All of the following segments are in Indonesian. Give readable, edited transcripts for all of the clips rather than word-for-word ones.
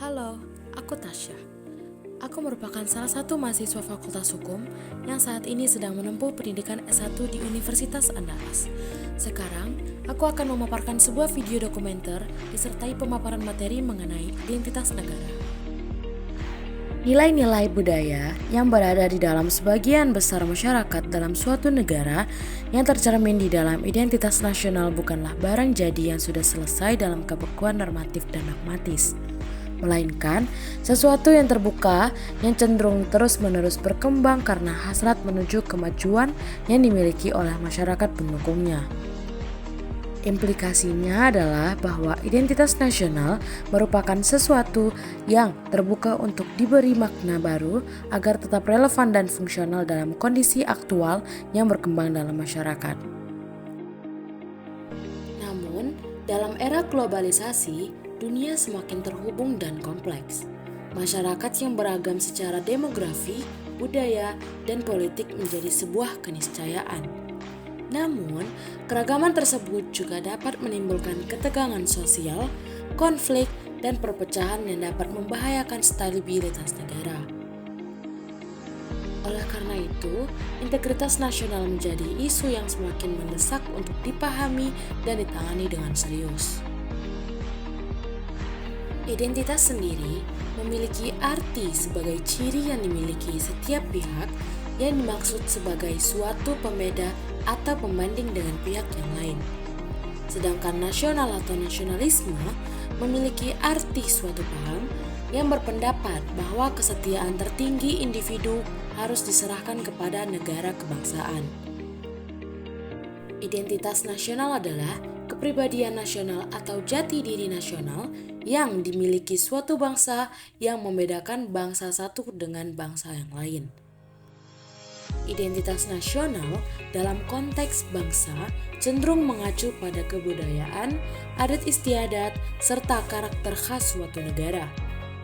Halo, aku Tasya. Aku merupakan salah satu mahasiswa Fakultas Hukum yang saat ini sedang menempuh pendidikan S1 di Universitas Andalas. Sekarang, aku akan memaparkan sebuah video dokumenter disertai pemaparan materi mengenai identitas negara. Nilai-nilai budaya yang berada di dalam sebagian besar masyarakat dalam suatu negara yang tercermin di dalam identitas nasional bukanlah barang jadi yang sudah selesai dalam kebekuan normatif dan dogmatis, melainkan sesuatu yang terbuka yang cenderung terus-menerus berkembang karena hasrat menuju kemajuan yang dimiliki oleh masyarakat pendukungnya. Implikasinya adalah bahwa identitas nasional merupakan sesuatu yang terbuka untuk diberi makna baru agar tetap relevan dan fungsional dalam kondisi aktual yang berkembang dalam masyarakat. Namun, dalam era globalisasi, dunia semakin terhubung dan kompleks. Masyarakat yang beragam secara demografi, budaya, dan politik menjadi sebuah keniscayaan. Namun, keragaman tersebut juga dapat menimbulkan ketegangan sosial, konflik, dan perpecahan yang dapat membahayakan stabilitas negara. Oleh karena itu, integritas nasional menjadi isu yang semakin mendesak untuk dipahami dan ditangani dengan serius. Identitas sendiri memiliki arti sebagai ciri yang dimiliki setiap pihak yang dimaksud sebagai suatu pembeda atau pembanding dengan pihak yang lain. Sedangkan nasional atau nasionalisme memiliki arti suatu paham yang berpendapat bahwa kesetiaan tertinggi individu harus diserahkan kepada negara kebangsaan. Identitas nasional adalah kepribadian nasional atau jati diri nasional yang dimiliki suatu bangsa yang membedakan bangsa satu dengan bangsa yang lain. Identitas nasional dalam konteks bangsa cenderung mengacu pada kebudayaan, adat istiadat, serta karakter khas suatu negara.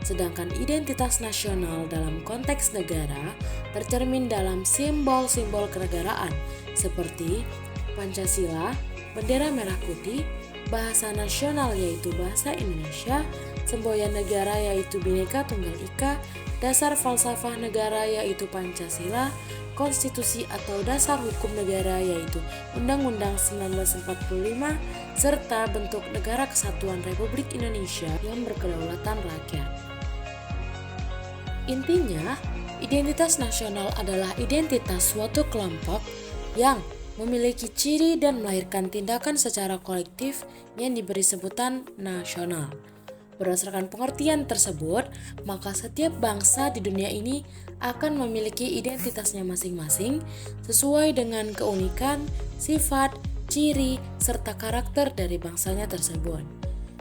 Sedangkan identitas nasional dalam konteks negara tercermin dalam simbol-simbol kenegaraan seperti Pancasila, bendera merah putih, bahasa nasional yaitu bahasa Indonesia, semboyan negara yaitu Bhinneka Tunggal Ika, dasar falsafah negara yaitu Pancasila, konstitusi atau dasar hukum negara yaitu Undang-Undang 1945, serta bentuk negara kesatuan Republik Indonesia yang berkedaulatan rakyat. Intinya, identitas nasional adalah identitas suatu kelompok yang memiliki ciri dan melahirkan tindakan secara kolektif yang diberi sebutan nasional. Berdasarkan pengertian tersebut, maka setiap bangsa di dunia ini akan memiliki identitasnya masing-masing sesuai dengan keunikan, sifat, ciri, serta karakter dari bangsanya tersebut.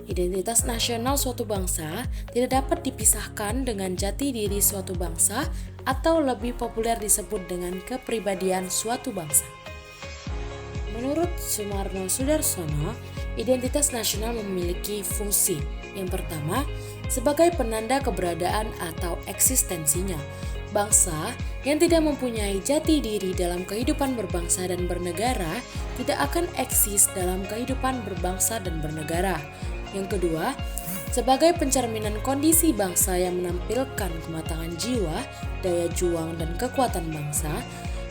Identitas nasional suatu bangsa tidak dapat dipisahkan dengan jati diri suatu bangsa atau lebih populer disebut dengan kepribadian suatu bangsa. Menurut Sumarno Sudarsono, identitas nasional memiliki fungsi. Yang pertama, sebagai penanda keberadaan atau eksistensinya. Bangsa yang tidak mempunyai jati diri dalam kehidupan berbangsa dan bernegara tidak akan eksis dalam kehidupan berbangsa dan bernegara. Yang kedua, sebagai pencerminan kondisi bangsa yang menampilkan kematangan jiwa, daya juang, dan kekuatan bangsa.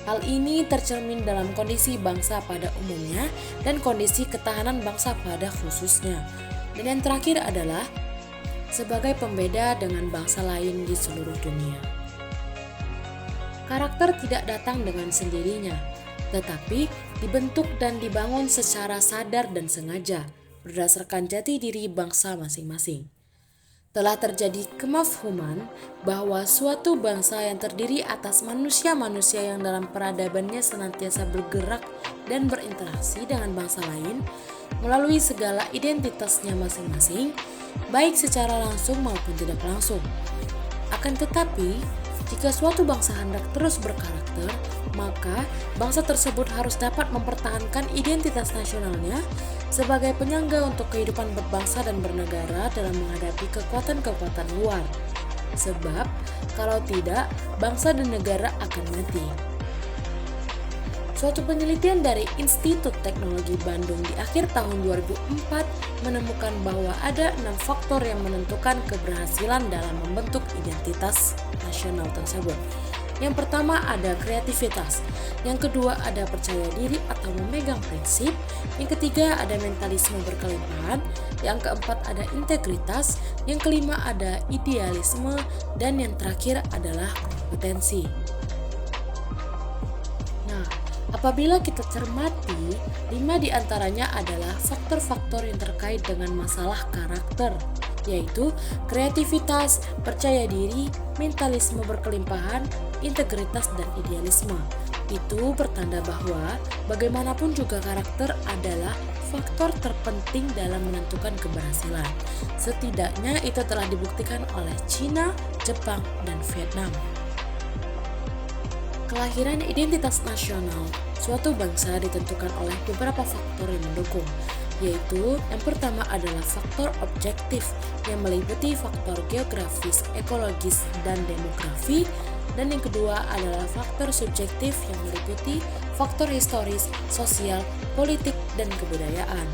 Hal ini tercermin dalam kondisi bangsa pada umumnya dan kondisi ketahanan bangsa pada khususnya. Dan yang terakhir adalah sebagai pembeda dengan bangsa lain di seluruh dunia. Karakter tidak datang dengan sendirinya, tetapi dibentuk dan dibangun secara sadar dan sengaja berdasarkan jati diri bangsa masing-masing. Telah terjadi kemafhuman bahwa suatu bangsa yang terdiri atas manusia-manusia yang dalam peradabannya senantiasa bergerak dan berinteraksi dengan bangsa lain melalui segala identitasnya masing-masing, baik secara langsung maupun tidak langsung. Akan tetapi, jika suatu bangsa hendak terus berkarakter, maka bangsa tersebut harus dapat mempertahankan identitas nasionalnya sebagai penyangga untuk kehidupan berbangsa dan bernegara dalam menghadapi kekuatan-kekuatan luar. Sebab, kalau tidak, bangsa dan negara akan mati. Suatu penelitian dari Institut Teknologi Bandung di akhir tahun 2004 menemukan bahwa ada 6 faktor yang menentukan keberhasilan dalam membentuk identitas nasional tersebut. Yang pertama ada kreativitas, yang kedua ada percaya diri atau memegang prinsip, yang ketiga ada mentalisme berkelimpahan, yang keempat ada integritas, yang kelima ada idealisme, dan yang terakhir adalah kompetensi. Nah, apabila kita cermati, 5 diantaranya adalah faktor-faktor yang terkait dengan masalah karakter, yaitu kreativitas, percaya diri, mentalisme berkelimpahan, integritas, dan idealisme. Itu bertanda bahwa bagaimanapun juga karakter adalah faktor terpenting dalam menentukan keberhasilan. Setidaknya itu telah dibuktikan oleh Cina, Jepang, dan Vietnam. Kelahiran identitas nasional suatu bangsa ditentukan oleh beberapa faktor yang mendukung, yaitu yang pertama adalah faktor objektif yang meliputi faktor geografis, ekologis, dan demografi, dan yang kedua adalah faktor subjektif yang meliputi faktor historis, sosial, politik, dan kebudayaan.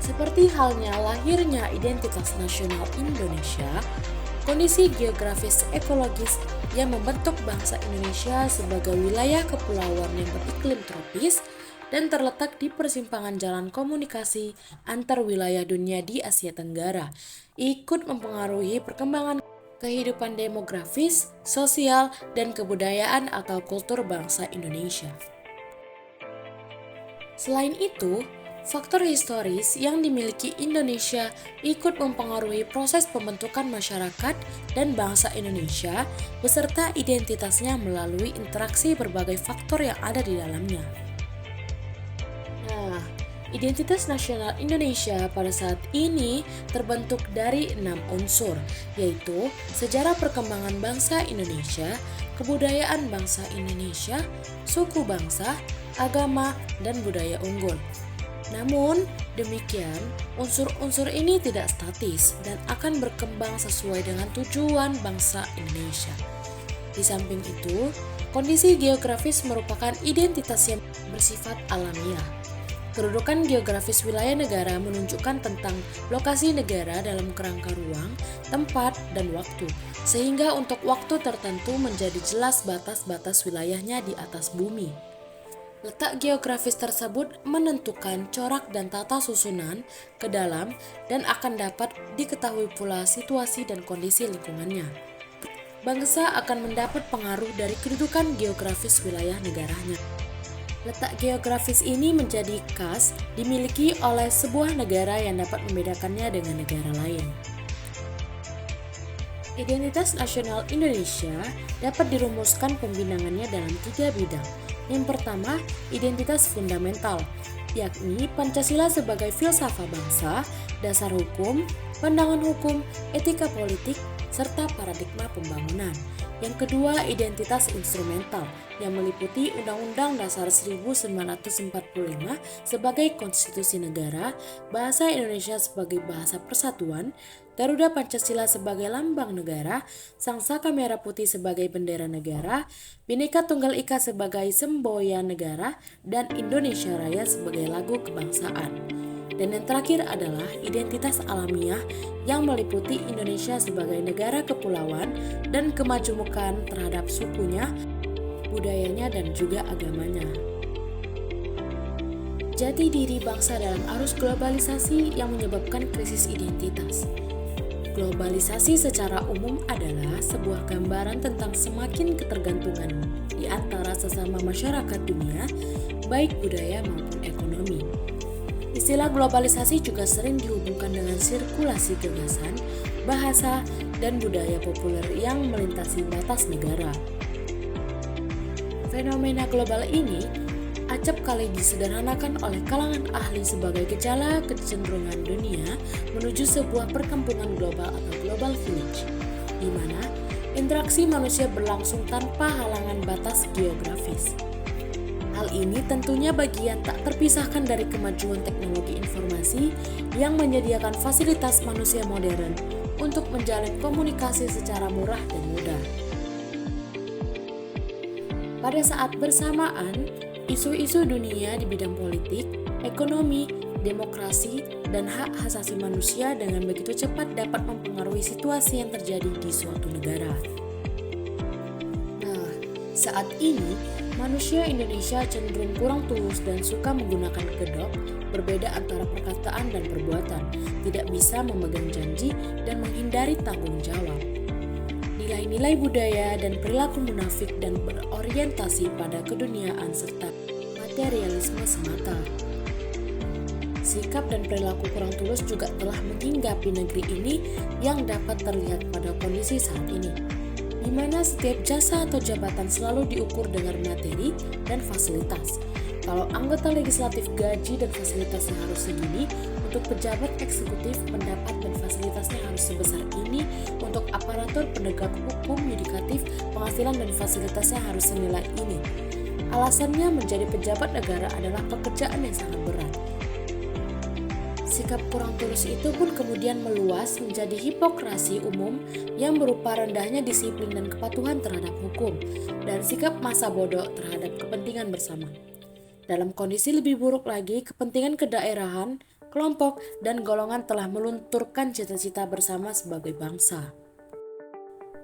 Seperti halnya lahirnya identitas nasional Indonesia, kondisi geografis ekologis yang membentuk bangsa Indonesia sebagai wilayah kepulauan yang beriklim tropis dan terletak di persimpangan jalan komunikasi antar wilayah dunia di Asia Tenggara, ikut mempengaruhi perkembangan kehidupan demografis, sosial, dan kebudayaan atau kultur bangsa Indonesia. Selain itu, faktor historis yang dimiliki Indonesia ikut mempengaruhi proses pembentukan masyarakat dan bangsa Indonesia beserta identitasnya melalui interaksi berbagai faktor yang ada di dalamnya. Nah, identitas nasional Indonesia pada saat ini terbentuk dari 6 unsur, yaitu sejarah perkembangan bangsa Indonesia, kebudayaan bangsa Indonesia, suku bangsa, agama, dan budaya unggul. Namun, demikian, unsur-unsur ini tidak statis dan akan berkembang sesuai dengan tujuan bangsa Indonesia. Di samping itu, kondisi geografis merupakan identitas yang bersifat alamiah. Kedudukan geografis wilayah negara menunjukkan tentang lokasi negara dalam kerangka ruang, tempat, dan waktu, sehingga untuk waktu tertentu menjadi jelas batas-batas wilayahnya di atas bumi. Letak geografis tersebut menentukan corak dan tata susunan ke dalam dan akan dapat diketahui pula situasi dan kondisi lingkungannya. Bangsa akan mendapat pengaruh dari kedudukan geografis wilayah negaranya. Letak geografis ini menjadi khas dimiliki oleh sebuah negara yang dapat membedakannya dengan negara lain. Identitas nasional Indonesia dapat dirumuskan pembinangannya dalam 3 bidang. Yang pertama, identitas fundamental, yakni Pancasila sebagai filsafat bangsa, dasar hukum, pandangan hukum, etika politik, serta paradigma pembangunan. Yang kedua, identitas instrumental yang meliputi Undang-Undang Dasar 1945 sebagai konstitusi negara, bahasa Indonesia sebagai bahasa persatuan, Garuda Pancasila sebagai lambang negara, Sangsaka Merah Putih sebagai bendera negara, Bhinneka Tunggal Ika sebagai semboyan negara, dan Indonesia Raya sebagai lagu kebangsaan. Dan yang terakhir adalah identitas alamiah yang meliputi Indonesia sebagai negara kepulauan dan kemajemukan terhadap sukunya, budayanya, dan juga agamanya. Jati diri bangsa dalam arus globalisasi yang menyebabkan krisis identitas. Globalisasi secara umum adalah sebuah gambaran tentang semakin ketergantungan di antara sesama masyarakat dunia, baik budaya maupun ekonomi. Istilah globalisasi juga sering dihubungkan dengan sirkulasi gagasan, bahasa, dan budaya populer yang melintasi batas negara. Fenomena global ini acap kali disederhanakan oleh kalangan ahli sebagai gejala kecenderungan dunia menuju sebuah perkampungan global atau global village, di mana interaksi manusia berlangsung tanpa halangan batas geografis. Hal ini tentunya bagian tak terpisahkan dari kemajuan teknologi informasi yang menyediakan fasilitas manusia modern untuk menjalin komunikasi secara murah dan mudah. Pada saat bersamaan, isu-isu dunia di bidang politik, ekonomi, demokrasi, dan hak asasi manusia dengan begitu cepat dapat mempengaruhi situasi yang terjadi di suatu negara. Nah, saat ini, manusia Indonesia cenderung kurang tulus dan suka menggunakan kedok, berbeda antara perkataan dan perbuatan, tidak bisa memegang janji, dan menghindari tanggung jawab. Nilai-nilai budaya dan perilaku munafik dan berorientasi pada keduniaan serta materialisme semata. Sikap dan perilaku kurang tulus juga telah menghinggapi negeri ini yang dapat terlihat pada kondisi saat ini, di mana setiap jasa atau jabatan selalu diukur dengan materi dan fasilitas. Kalau anggota legislatif gaji dan fasilitasnya harus segini, untuk pejabat eksekutif pendapat dan fasilitasnya harus sebesar ini, untuk aparatur penegak hukum yudikatif penghasilan dan fasilitasnya harus senilai ini. Alasannya menjadi pejabat negara adalah pekerjaan yang sangat berat. Sikap kurang tulus itu pun kemudian meluas menjadi hipokrasi umum yang berupa rendahnya disiplin dan kepatuhan terhadap hukum, dan sikap masa bodoh terhadap kepentingan bersama. Dalam kondisi lebih buruk lagi, kepentingan kedaerahan, kelompok, dan golongan telah melunturkan cita-cita bersama sebagai bangsa.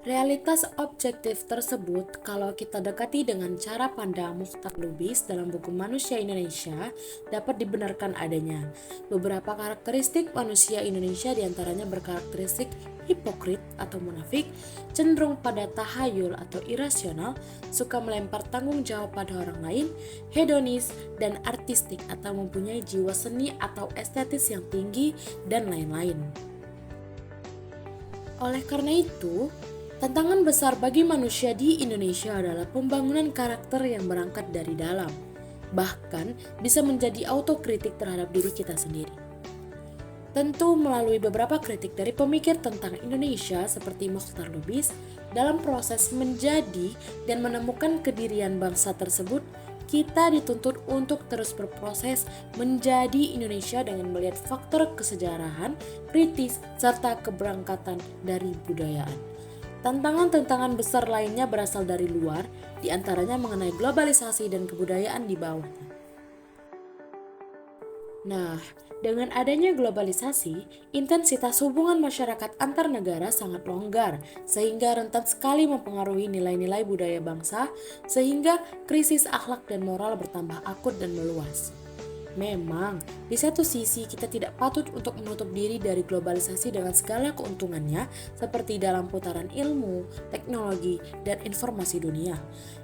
Realitas objektif tersebut, kalau kita dekati dengan cara pandang Mukhtar Lubis dalam buku Manusia Indonesia, dapat dibenarkan adanya. Beberapa karakteristik manusia Indonesia diantaranya berkarakteristik hipokrit atau munafik, cenderung pada tahayul atau irasional, suka melempar tanggung jawab pada orang lain, hedonis, dan artistik atau mempunyai jiwa seni atau estetis yang tinggi, dan lain-lain. Oleh karena itu, tantangan besar bagi manusia di Indonesia adalah pembangunan karakter yang berangkat dari dalam, bahkan bisa menjadi autokritik terhadap diri kita sendiri. Tentu melalui beberapa kritik dari pemikir tentang Indonesia seperti Mukhtar Lubis, dalam proses menjadi dan menemukan kedirian bangsa tersebut, kita dituntut untuk terus berproses menjadi Indonesia dengan melihat faktor kesejarahan, kritis, serta keberangkatan dari budayaan. Tantangan-tantangan besar lainnya berasal dari luar, diantaranya mengenai globalisasi dan kebudayaan di bawahnya. Nah, dengan adanya globalisasi, intensitas hubungan masyarakat antar negara sangat longgar, sehingga rentan sekali mempengaruhi nilai-nilai budaya bangsa, sehingga krisis akhlak dan moral bertambah akut dan meluas. Memang, di satu sisi kita tidak patut untuk menutup diri dari globalisasi dengan segala keuntungannya seperti dalam putaran ilmu, teknologi, dan informasi dunia.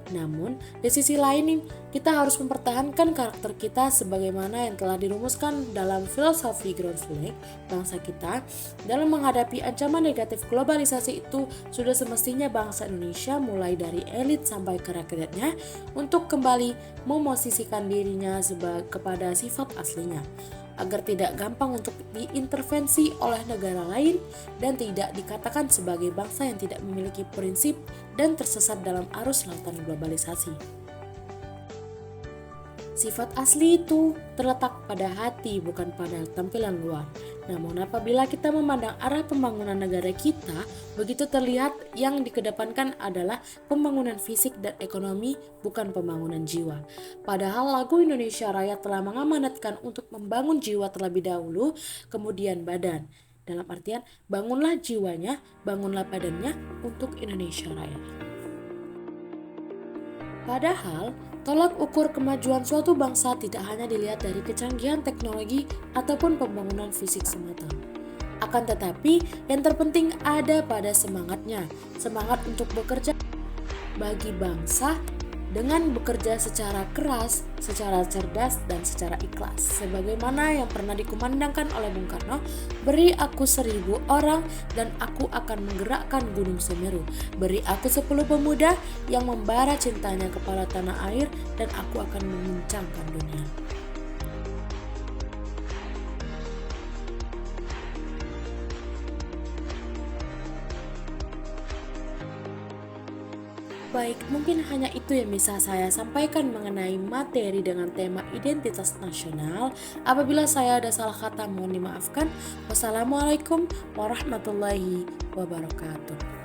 Namun, di sisi lain kita harus mempertahankan karakter kita sebagaimana yang telah dirumuskan dalam filosofi Groundflag bangsa kita. Dalam menghadapi ancaman negatif globalisasi itu, sudah semestinya bangsa Indonesia mulai dari elit sampai ke rakyatnya untuk kembali memosisikan dirinya kepada sifat aslinya, agar tidak gampang untuk diintervensi oleh negara lain dan tidak dikatakan sebagai bangsa yang tidak memiliki prinsip dan tersesat dalam arus lautan globalisasi. Sifat asli itu terletak pada hati, bukan pada tampilan luar. Namun apabila kita memandang arah pembangunan negara kita, begitu terlihat yang dikedepankan adalah pembangunan fisik dan ekonomi, bukan pembangunan jiwa. Padahal lagu Indonesia Raya telah mengamanatkan untuk membangun jiwa terlebih dahulu, kemudian badan. Dalam artian, bangunlah jiwanya, bangunlah badannya untuk Indonesia Raya. Padahal, tolak ukur kemajuan suatu bangsa tidak hanya dilihat dari kecanggihan teknologi ataupun pembangunan fisik semata. Akan tetapi, yang terpenting ada pada semangatnya, semangat untuk bekerja bagi bangsa dengan bekerja secara keras, secara cerdas, dan secara ikhlas. Sebagaimana yang pernah dikumandangkan oleh Bung Karno, beri aku 1000 orang dan aku akan menggerakkan Gunung Semeru. Beri aku 10 pemuda yang membara cintanya kepada tanah air dan aku akan menguncangkan dunia. Baik, mungkin hanya itu yang bisa saya sampaikan mengenai materi dengan tema identitas nasional. Apabila saya ada salah kata, mohon dimaafkan. Wassalamualaikum warahmatullahi wabarakatuh.